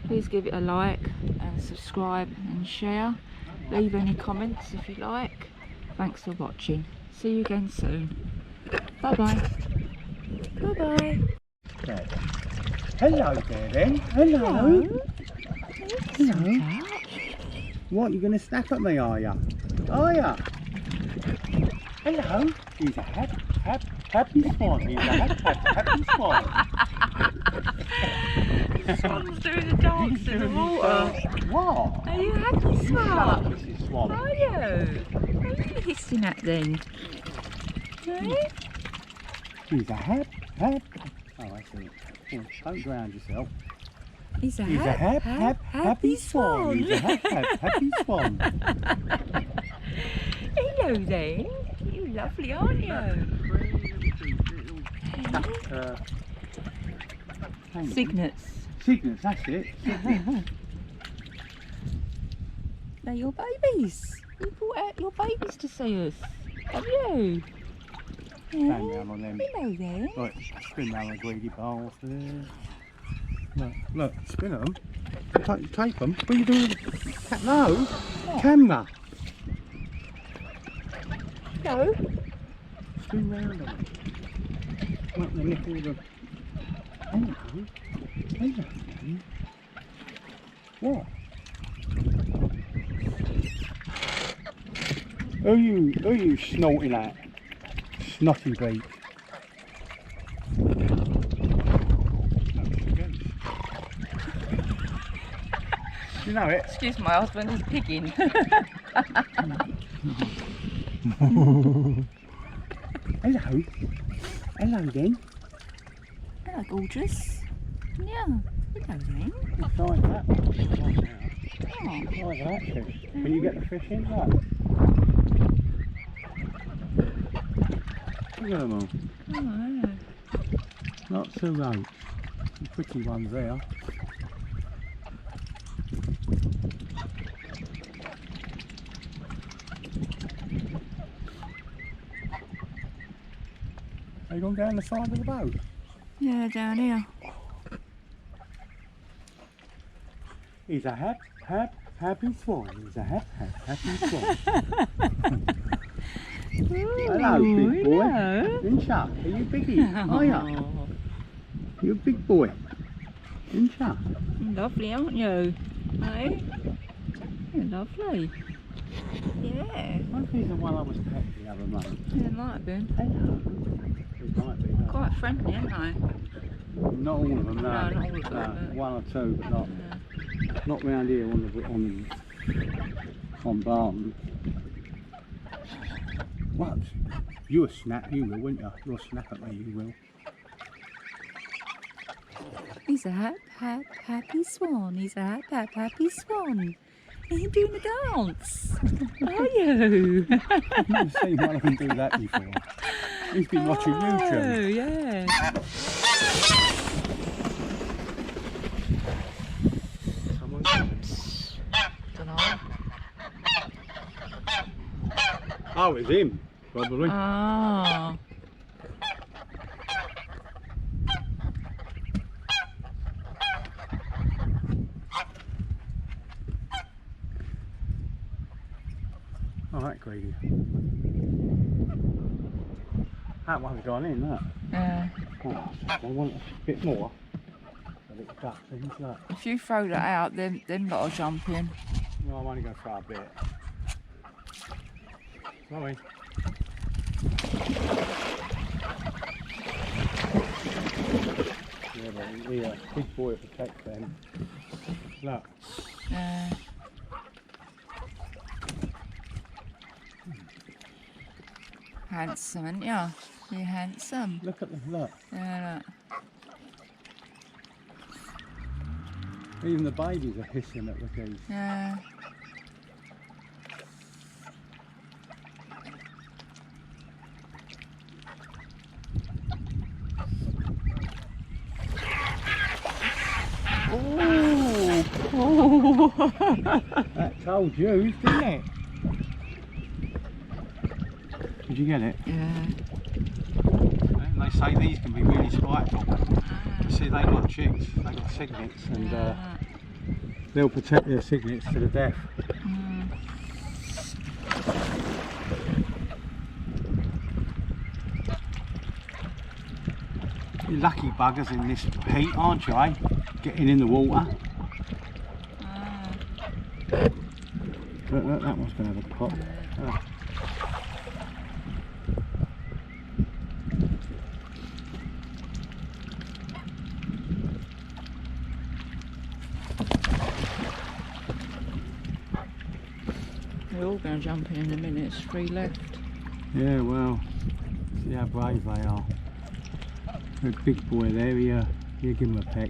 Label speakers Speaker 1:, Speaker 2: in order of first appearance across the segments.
Speaker 1: please give it a like and subscribe and share. Leave any comments if you like. Thanks for watching. See you again soon. Bye bye. Bye bye.
Speaker 2: Hello there then. Hello. Hello. What, you going to snap at me, are ya? Are ya? Hello. He's a happy swan. He's a happy swan.
Speaker 1: Swan's doing a dance in the water.
Speaker 2: What?
Speaker 1: Are you happy, Swan?
Speaker 2: Shut up, Mrs. Swan.
Speaker 1: Are you? What are you hissing at then? Eh?
Speaker 2: He's a Oh, I see. Oh, don't drown yourself.
Speaker 1: He's a
Speaker 2: happy swan. He's a happy swan.
Speaker 1: Hello then. You're lovely, aren't you? Cygnets.
Speaker 2: Cygnets, that's it. Cygnets.
Speaker 1: They're your babies. You brought out your babies to see us, have you?
Speaker 2: Stand down on them.
Speaker 1: Hello then.
Speaker 2: Right, spin round the greedy bastard. Look, spin them. Take them. What are you doing? No, what? Camera.
Speaker 1: No.
Speaker 2: Spin round them. Look, the nipple of them. Hello. What? Who are you snorting at? Snotty beak. You know it?
Speaker 1: Excuse my husband, he's pigging.
Speaker 2: Hello. Hello then.
Speaker 1: Hello, gorgeous. Yeah. Hello then.
Speaker 2: Try that.
Speaker 1: Oh.
Speaker 2: Try that fish. Can you get the fish in? Look. Look at them all.
Speaker 1: Oh.
Speaker 2: Not so right. Some pretty ones there. Are you going down the side of the boat?
Speaker 1: Yeah, down here.
Speaker 2: He's a happy swan. He's a happy swan. Hello, big boy.
Speaker 1: Hello.
Speaker 2: Incha, are you biggie? Are ya? You're a big boy. Incha.
Speaker 1: Lovely, aren't you? Hey? You're lovely. Yeah.
Speaker 2: I think he's the one I was pet the other month.
Speaker 1: Yeah, it might have been.
Speaker 2: Hello. He might be. No.
Speaker 1: Quite friendly, aren't they?
Speaker 2: Not all of them, no.
Speaker 1: No, not all of them.
Speaker 2: No, one or two, but not.
Speaker 1: Yeah.
Speaker 2: Not round here on Barton. What? You a snap, you will, won't you? You'll snap at me, you will.
Speaker 1: He's a happy swan. He's a happy swan. Are you doing a dance? Are you?
Speaker 2: I've never seen one of them do that before. He's been watching YouTube.
Speaker 1: Oh, yeah.
Speaker 2: Someone...
Speaker 1: Dunno.
Speaker 2: Oh, it's him, probably.
Speaker 1: Ah.
Speaker 2: Oh, that greedy. That one's gone in, look.
Speaker 1: Yeah.
Speaker 2: Oh, I want a bit more. A little duck things, look.
Speaker 1: If you throw that out, then lot will jump in.
Speaker 2: Well, I'm only going to throw a bit. Sorry. Yeah, but he, big boy protects them. Look.
Speaker 1: Yeah. Handsome, aren't you? You're handsome.
Speaker 2: Look at them, look.
Speaker 1: Yeah, look.
Speaker 2: Even the babies are hissing at the geese.
Speaker 1: Yeah. Oh!
Speaker 2: That told you, didn't it? Did you get it?
Speaker 1: Yeah.
Speaker 2: And they say these can be really spiteful. You see, they got chicks, they got cygnets, and they'll protect their cygnets to the death. You're lucky buggers in this heat, aren't you, eh? Getting in the water. Look, that one's going to have a pop. Oh.
Speaker 1: We're all going to jump in a minute, it's 3 left.
Speaker 2: Yeah, well, see how brave they are. A big boy there, you give him a peck.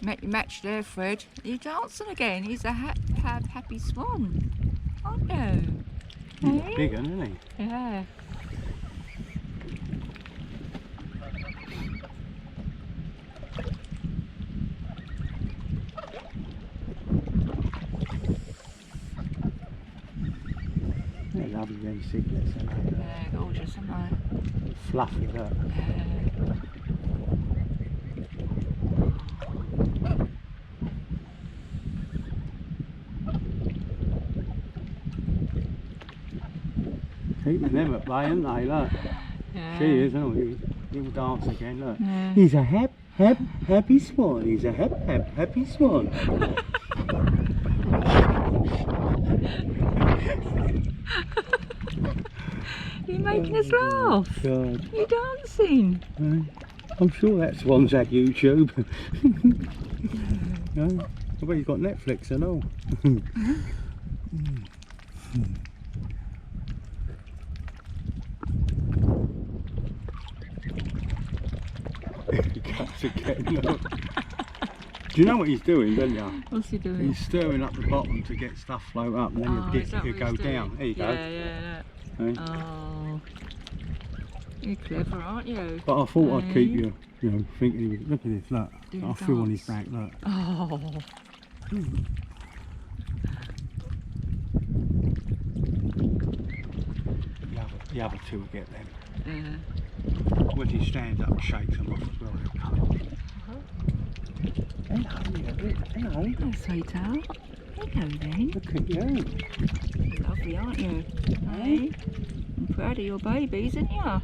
Speaker 1: Met your match there, Fred. Are you dancing again? He's a happy swan, aren't you?
Speaker 2: He's
Speaker 1: Hey?
Speaker 2: big, isn't he?
Speaker 1: Yeah.
Speaker 2: They're lovely, them cygnets, aren't they?
Speaker 1: Yeah, gorgeous, aren't they?
Speaker 2: Fluffy, look. Keeping them at bay, aren't they? Look.
Speaker 1: Yeah.
Speaker 2: She is, isn't he? He'll dance again, look.
Speaker 1: Yeah.
Speaker 2: He's a happy swan. He's a happy swan.
Speaker 1: You're making us laugh.
Speaker 2: God.
Speaker 1: You're dancing.
Speaker 2: I'm sure that swan's had YouTube. No? I bet he's got Netflix and all. He cuts again, look. Do you know what he's doing, don't you?
Speaker 1: What's he doing?
Speaker 2: He's stirring up the bottom to get stuff float up and then he'll go down. There you go.
Speaker 1: Yeah.
Speaker 2: Eh?
Speaker 1: Oh. You're clever, aren't you?
Speaker 2: But I thought I'd
Speaker 1: Eh?
Speaker 2: keep you, thinking he was, look at this, look.
Speaker 1: Doing
Speaker 2: I feel on his
Speaker 1: dance.
Speaker 2: back, look.
Speaker 1: Oh.
Speaker 2: The other two will get them.
Speaker 1: Yeah.
Speaker 2: When he stands up and shakes them off as well, they'll come off. Hello.
Speaker 1: Hello, sweetheart. Hello then.
Speaker 2: Look at you.
Speaker 1: You're lovely, aren't you? Hey? I'm proud of your babies, aren't you?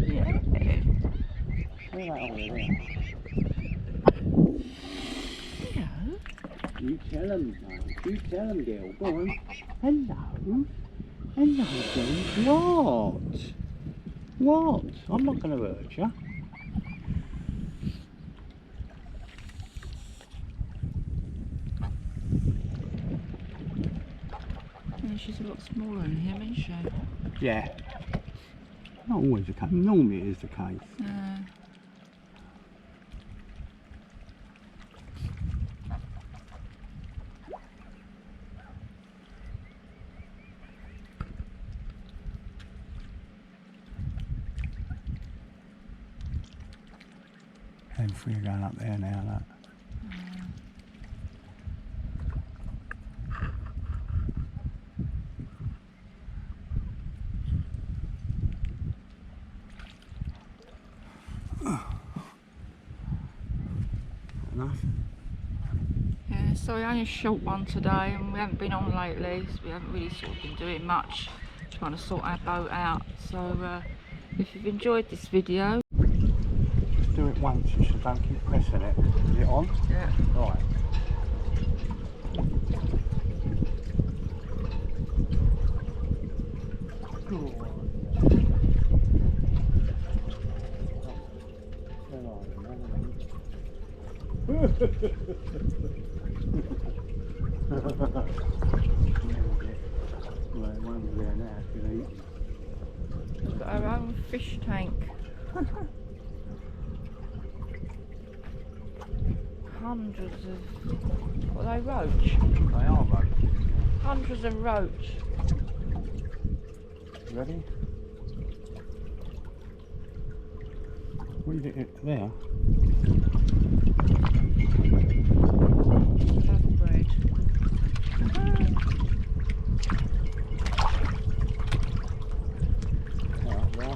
Speaker 1: Yeah.
Speaker 2: Where that over there?
Speaker 1: Hello.
Speaker 2: You tell them, you tell them, girl. Go on. Hello. Hello, girl. What? I'm not going to hurt you.
Speaker 1: Yeah, she's a lot smaller than him, isn't she?
Speaker 2: Yeah. Not always the case. Normally it is the case. Them three are going up there now, look. Enough.
Speaker 1: Yeah, sorry, only a short one today, and we haven't been on lately, so we haven't really sort of been doing much, trying to sort our boat out. So if you've enjoyed this video,
Speaker 2: Do it once, you should don't keep pressing it. Is it on?
Speaker 1: yeah.
Speaker 2: Right. Right, one's there now, actually.
Speaker 1: We've got our own fish tank. Hundreds of, what are they, roach?
Speaker 2: They are roaches.
Speaker 1: Hundreds of roach.
Speaker 2: Ready? What is it there?
Speaker 1: Love bread.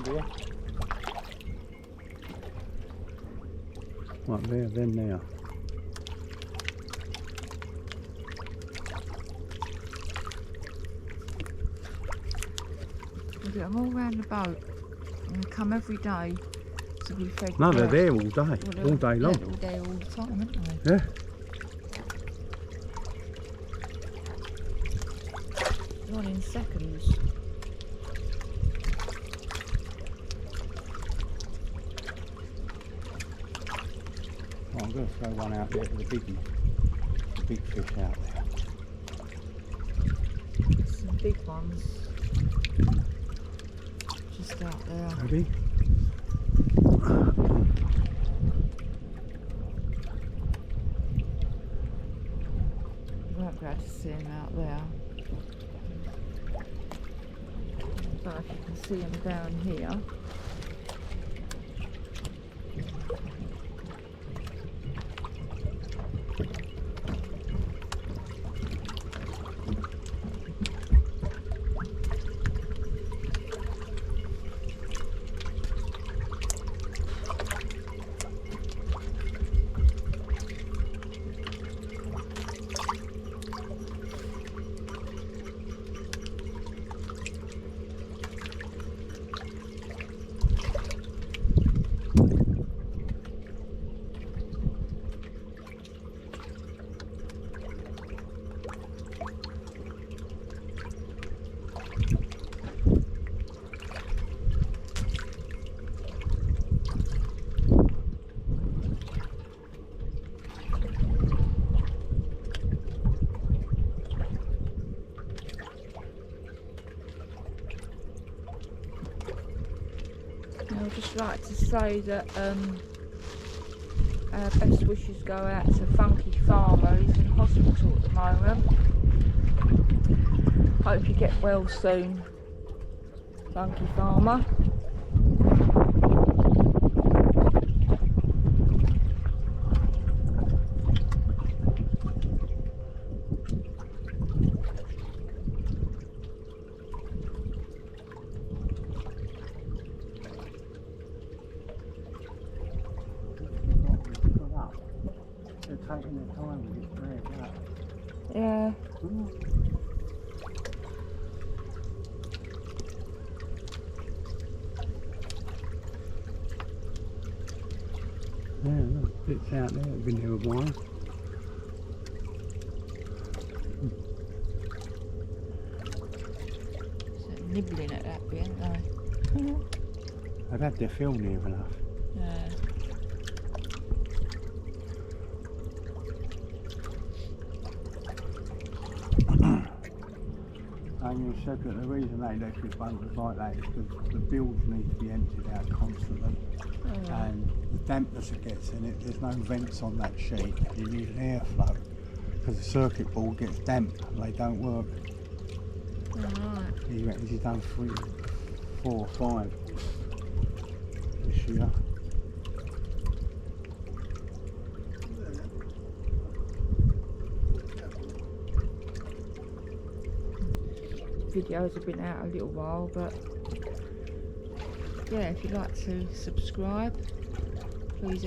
Speaker 2: round here. Right there, then there.
Speaker 1: We get them all round the boat and they come every day to be fed.
Speaker 2: No, they're
Speaker 1: grass.
Speaker 2: there all day,
Speaker 1: Well,
Speaker 2: all day long.
Speaker 1: They're all there all the time, aren't they?
Speaker 2: Yeah.
Speaker 1: One in seconds.
Speaker 2: Oh, I'm going to throw one out there for the big fish out there.
Speaker 1: Some big ones just out there.
Speaker 2: Ready?
Speaker 1: You won't be able to see them out there. But if you can see them down here. I'd just like to say that our best wishes go out to Funky Farmer. He's in hospital at the moment. Hope you get well soon, Funky Farmer.
Speaker 2: They're taking their time with this drag out.
Speaker 1: Yeah.
Speaker 2: Yeah, look, bits out there, have been here a while.
Speaker 1: So nibbling at that bit, aren't they?
Speaker 2: They've had their fill near enough.
Speaker 1: Yeah.
Speaker 2: And you said that the reason they electric bunkers like that is because the bilge needs to be emptied out constantly.
Speaker 1: Oh.
Speaker 2: And the dampness that gets in it, there's no vents on that sheet. You need an airflow because the circuit board gets damp and they don't work.
Speaker 1: Alright.
Speaker 2: He reckons he's done 3, 4, 5 this year.
Speaker 1: Videos have been out a little while, but yeah, if you'd like to subscribe, please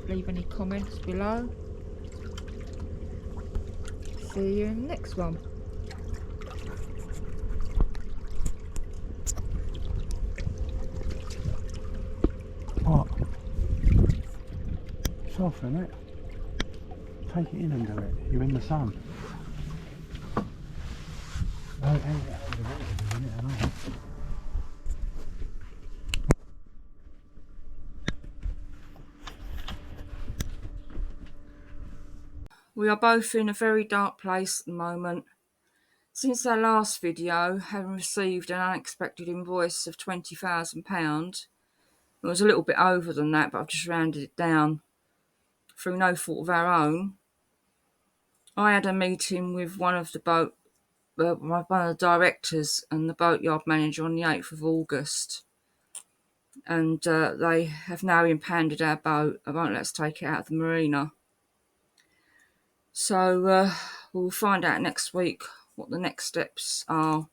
Speaker 1: leave any comments below. See you in the next one.
Speaker 2: What? It's off, isn't it? Take it in and do it. You're in the sun. Oh, hey,
Speaker 1: We are both in a very dark place at the moment. Since our last video, having received an unexpected invoice of £20,000, it was a little bit over than that, but I've just rounded it down through no fault of our own. I had a meeting with one of the directors and the boatyard manager on the 8th of August, and they have now impounded our boat. They won't let us take it out of the marina. So we'll find out next week what the next steps are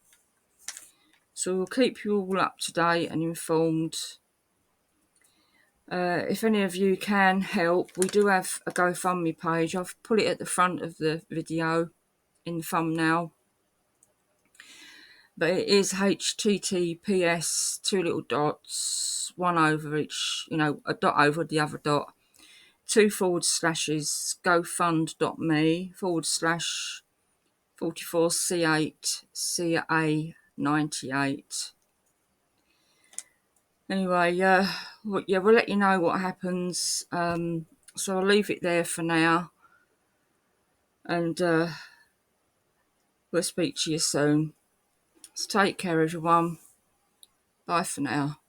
Speaker 1: So we'll keep you all up to date and informed. If any of you can help, we do have a GoFundMe page. I've put it at the front of the video in the thumbnail. But it is https, 2 little dots, one over each, a dot over the other dot, 2 forward slashes, gofund.me/44C8CA98. Anyway, we'll let you know what happens. So I'll leave it there for now. And we'll speak to you soon. So take care, everyone. Bye for now.